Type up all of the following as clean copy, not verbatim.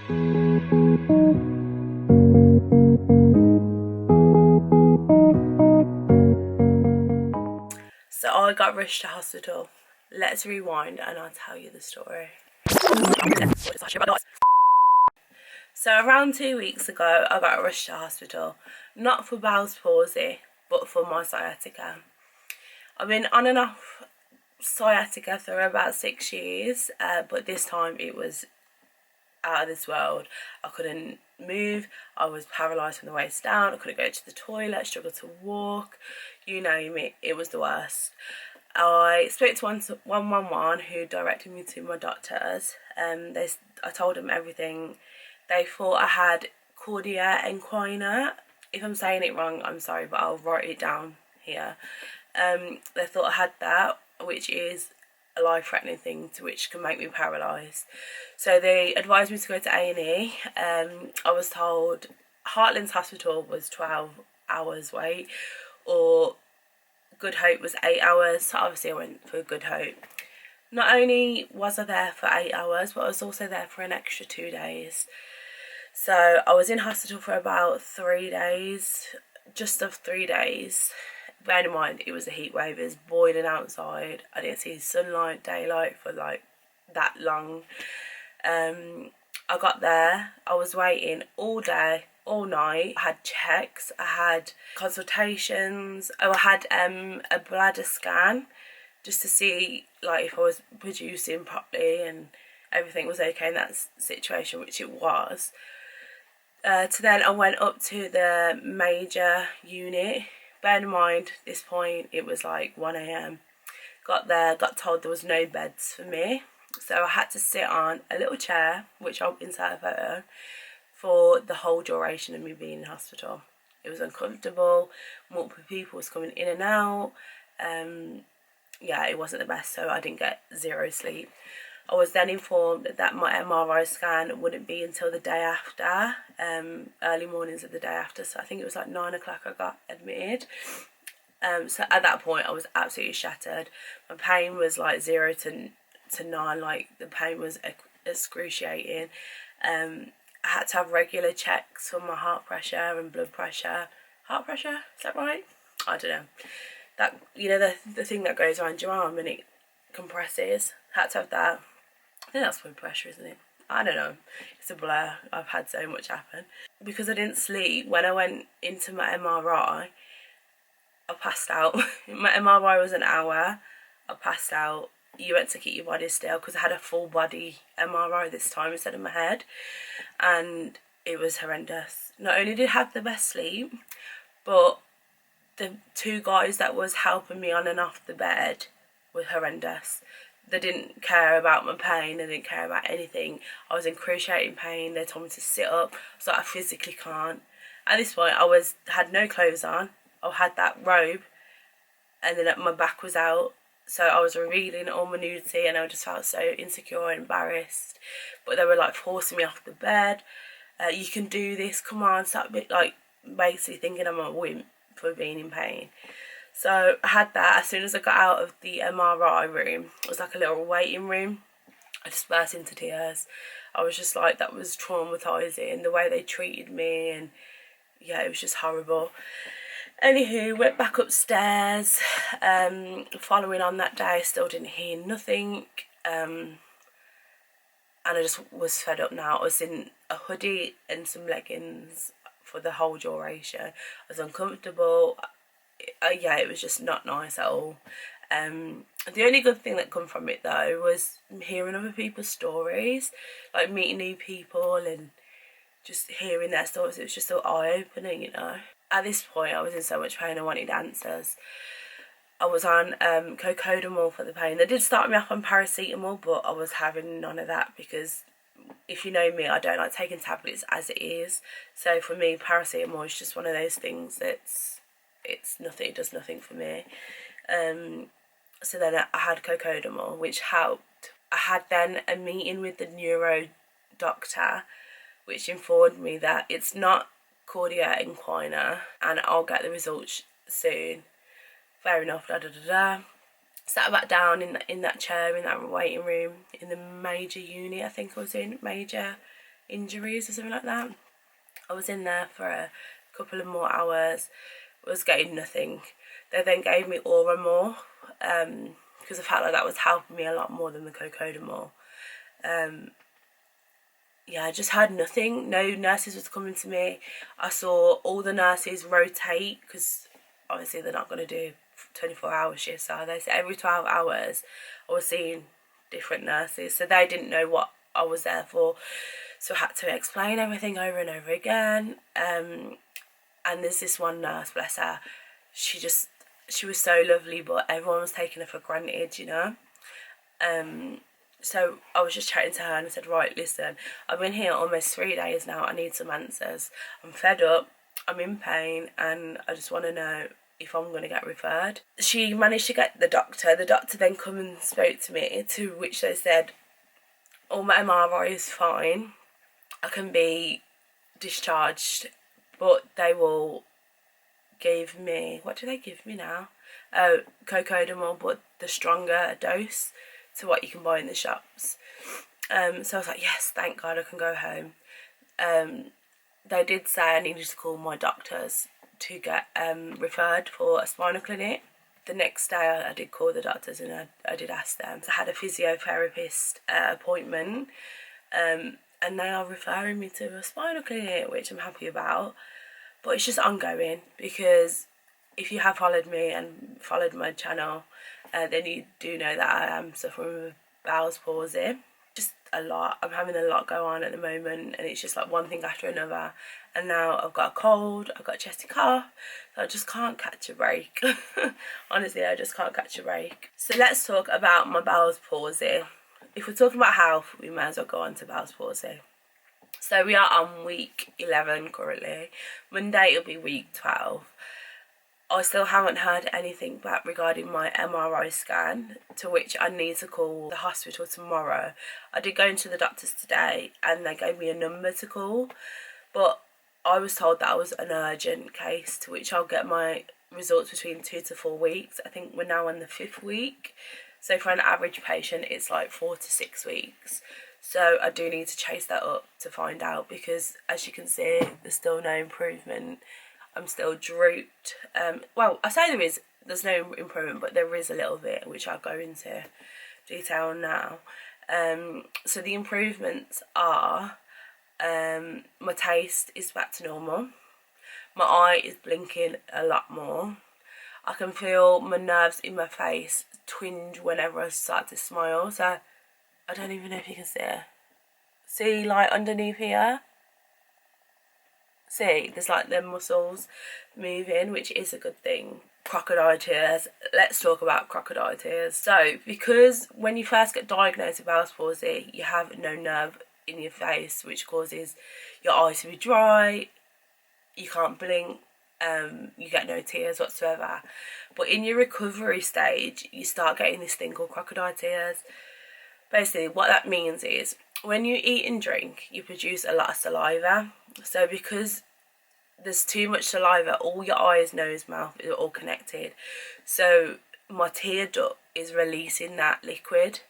So I got rushed to hospital. Let's rewind and I'll tell you the story. So around 2 weeks ago, I got rushed to hospital. Not for Bell's palsy, but for my sciatica. I've been on and off sciatica for about 6 years, but this time it was out of this world. I couldn't move, I was paralysed from the waist down, I couldn't go to the toilet, struggled to walk, you name it, it was the worst. I spoke to 111 who directed me to my doctors. I told them everything. They thought I had cordia equina. If I'm saying it wrong, I'm sorry, but I'll write it down here. They thought I had that, which is a life-threatening thing which can make me paralysed. So they advised me to go to A&E. I was told Heartlands Hospital was 12 hours wait, or Good Hope was 8 hours. So obviously I went for Good Hope. Not only was I there for 8 hours, but I was also there for an extra 2 days. So I was in hospital for about 3 days, just of 3 days. Bear in mind, it was a heat wave, it was boiling outside. I didn't see sunlight, daylight for like that long. I got there, I was waiting all day, all night. I had checks, I had consultations, I had a bladder scan just to see like if I was producing properly and everything was okay in that situation, which it was. To then I went up to the major unit. Bear in mind, this point it was like 1 AM. Got there, got told there was no beds for me, so I had to sit on a little chair, which I'll insert a photo, for the whole duration of me being in hospital. It was uncomfortable, multiple people was coming in and out. Yeah, it wasn't the best, so I didn't get zero sleep. I was then informed that my MRI scan wouldn't be until the day after, early mornings of the day after. So I think it was like 9 o'clock I got admitted. So at that point I was absolutely shattered. My pain was like 0 to 9, like the pain was excruciating. I had to have regular checks for my heart pressure and blood pressure. Heart pressure, is that right? I don't know. That, you know, the thing that goes around your arm and it compresses. Had to have that. I think that's blood pressure, isn't it? I don't know. It's a blur. I've had so much happen. Because I didn't sleep, when I went into my MRI, I passed out. My MRI was an hour. I passed out. You went to keep your body still because I had a full body MRI this time instead of my head. And it was horrendous. Not only did I have the best sleep, but the 2 guys that was helping me on and off the bed were horrendous. They didn't care about my pain, they didn't care about anything. I was in excruciating pain, they told me to sit up, so I physically can't. At this point I had no clothes on, I had that robe, and then my back was out, so I was revealing all my nudity and I just felt so insecure and embarrassed. But they were like forcing me off the bed. You can do this, come on, stop it, like basically thinking I'm a wimp for being in pain. So I had that. As soon as I got out of the MRI room, it was like a little waiting room. I just burst into tears. I was just like, that was traumatising, the way they treated me, and yeah, it was just horrible. Anywho, went back upstairs. Following on that day, I still didn't hear nothing. And I just was fed up now. I was in a hoodie and some leggings for the whole duration. I was uncomfortable. Yeah, it was just not nice at all. The only good thing that come from it though was hearing other people's stories, like meeting new people and just hearing their stories. It was just so eye-opening, you know. At this point I was in so much pain, I wanted answers. I was on cocodamol for the pain. They did start me off on paracetamol, but I was having none of that because if you know me, I don't like taking tablets as it is. So for me, paracetamol is just one of those things that's, it's nothing, it does nothing for me. So then I had cocodamol, which helped. I had then a meeting with the neuro doctor, which informed me that it's not cordia equina and I'll get the results soon. Fair enough, da da da da. Sat back down in that chair in that waiting room in the major unit, I think I was in, major injuries or something like that. I was in there for a couple of more hours, was getting nothing. They then gave me Oramor, because I felt like that was helping me a lot more than the cocodamol. Yeah, I just had nothing. No nurses was coming to me. I saw all the nurses rotate, because obviously they're not going to do 24-hour shifts, are they? So every 12 hours I was seeing different nurses, so they didn't know what I was there for, so I had to explain everything over and over again. And there's this one nurse, bless her, she was so lovely, but everyone was taking her for granted, you know. So I was just chatting to her and I said, right, listen, I've been here almost 3 days now, I need some answers. I'm fed up, I'm in pain, and I just want to know if I'm going to get referred. She managed to get the doctor then come and spoke to me, to which they said, all my MRI is fine, I can be discharged, but they will give me, what do they give me now? Oh, cocodamol, but the stronger dose to what you can buy in the shops. So I was like, yes, thank God I can go home. They did say I needed to call my doctors to get referred for a spinal clinic. The next day I did call the doctors and I did ask them. So I had a physiotherapist appointment, and they are referring me to a spinal clinic, which I'm happy about. But it's just ongoing, because if you have followed me and followed my channel, then you do know that I am suffering with Bell's palsy. Just a lot. I'm having a lot go on at the moment, and it's just like one thing after another. And now I've got a cold, I've got a chesty cough, so I just can't catch a break. Honestly, I just can't catch a break. So let's talk about my Bell's palsy. If we're talking about health, we may as well go on to Bell's palsy. So we are on week 11 currently. Monday it'll be week 12. I still haven't heard anything back regarding my MRI scan, to which I need to call the hospital tomorrow. I did go into the doctors today and they gave me a number to call, but I was told that I was an urgent case, to which I'll get my results between 2 to 4 weeks. I think we're now in the 5th week. So for an average patient, it's like 4 to 6 weeks. So I do need to chase that up to find out, because as you can see, there's still no improvement. I'm still drooped. Well, I say there's no improvement, but there is a little bit, which I'll go into detail now. So the improvements are, my taste is back to normal. My eye is blinking a lot more. I can feel my nerves in my face twinge whenever I start to smile. So I don't even know if you can see it. See, like underneath here? See, there's like the muscles moving, which is a good thing. Crocodile tears. Let's talk about crocodile tears. So, because when you first get diagnosed with Bell's palsy, you have no nerve in your face, which causes your eyes to be dry, you can't blink, you get no tears whatsoever. But in your recovery stage, you start getting this thing called crocodile tears. Basically, what that means is, when you eat and drink, you produce a lot of saliva. So because there's too much saliva, all your eyes, nose, mouth is all connected. So my tear duct is releasing that liquid.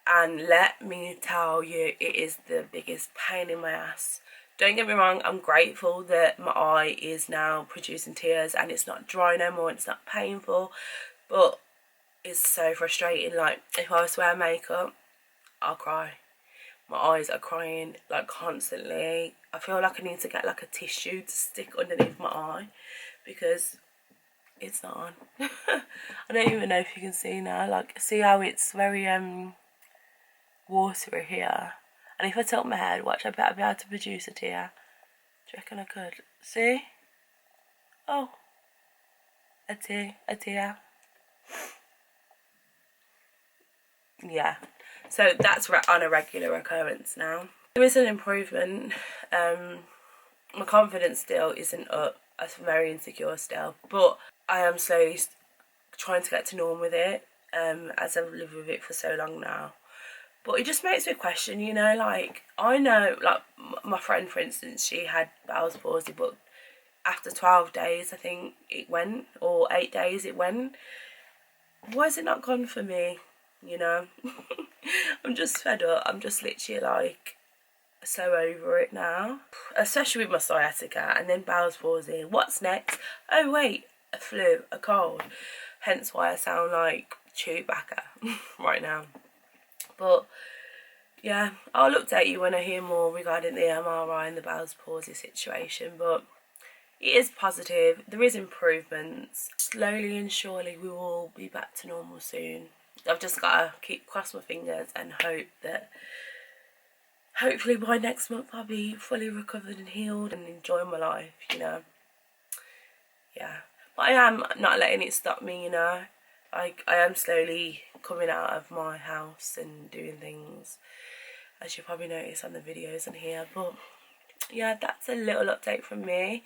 And let me tell you, it is the biggest pain in my ass. Don't get me wrong, I'm grateful that my eye is now producing tears and it's not dry no more and it's not painful. But it's so frustrating. Like, if I was to wear makeup, I'll cry. My eyes are crying like constantly. I feel like I need to get like a tissue to stick underneath my eye, because it's not on. I don't even know if you can see now. Like, see how it's very watery here? And if I tilt my head, watch, I bet I'll be able to produce a tear. Do you reckon I could? See? Oh, a tear. Yeah. So that's on a regular occurrence now. There is an improvement. My confidence still isn't up. I'm very insecure still. But I am slowly trying to get to norm with it, as I've lived with it for so long now. But it just makes me question, you know, like, I know, like, my friend, for instance, she had Bell's palsy, but after 12 days, I think it went, or 8 days it went. Why is it not gone for me? You know, I'm just fed up. I'm just literally like, so over it now, especially with my sciatica and then Bell's palsy. What's next? Oh wait, a flu, a cold. Hence why I sound like Chewbacca right now. But yeah, I'll update you when I hear more regarding the MRI and the Bell's palsy situation. But it is positive. There is improvements. Slowly and surely we will be back to normal soon. I've just got to keep cross my fingers and hope that hopefully by next month I'll be fully recovered and healed and enjoy my life, you know. Yeah, but I am not letting it stop me, you know. I am slowly coming out of my house and doing things, as you probably notice on the videos on here. But yeah, that's a little update from me.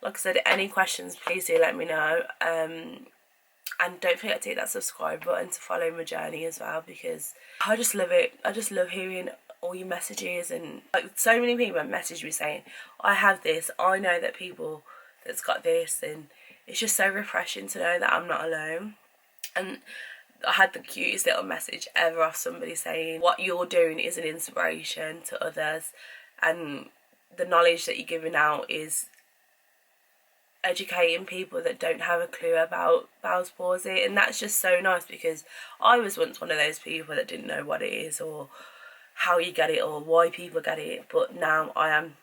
Like I said, any questions, please do let me know. And don't forget to hit that subscribe button to follow my journey as well, because I just love it. I just love hearing all your messages, and like so many people message me saying, I have this, I know that people that's got this, and it's just so refreshing to know that I'm not alone. And I had the cutest little message ever off somebody saying what you're doing is an inspiration to others, and the knowledge that you're giving out is educating people that don't have a clue about Bell's palsy. And that's just so nice, because I was once one of those people that didn't know what it is or how you get it or why people get it, but now I am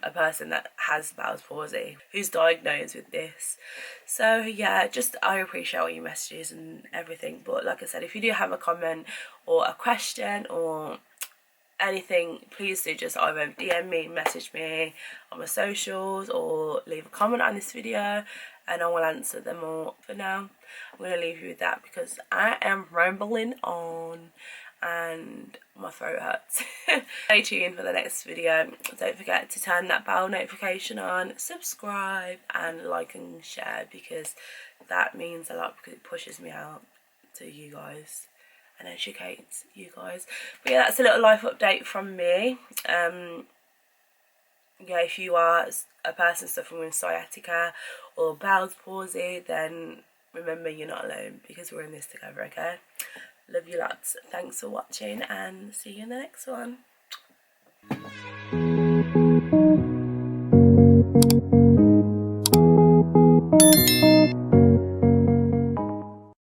a person that has Bell's palsy, who's diagnosed with this. So yeah, just I appreciate all your messages and everything. But like I said, if you do have a comment or a question or anything, please do just either DM me, message me on my socials, or leave a comment on this video and I will answer them all. For now, I'm going to leave you with that because I am rambling on and my throat hurts. Stay tuned for the next video. Don't forget to turn that bell notification on, subscribe and like and share, because that means a lot, because it pushes me out to you guys and educates you guys. But yeah, that's a little life update from me. Yeah, if you are a person suffering with sciatica or Bell's palsy, then remember you're not alone, because we're in this together, okay? Love you lots. Thanks for watching and see you in the next one.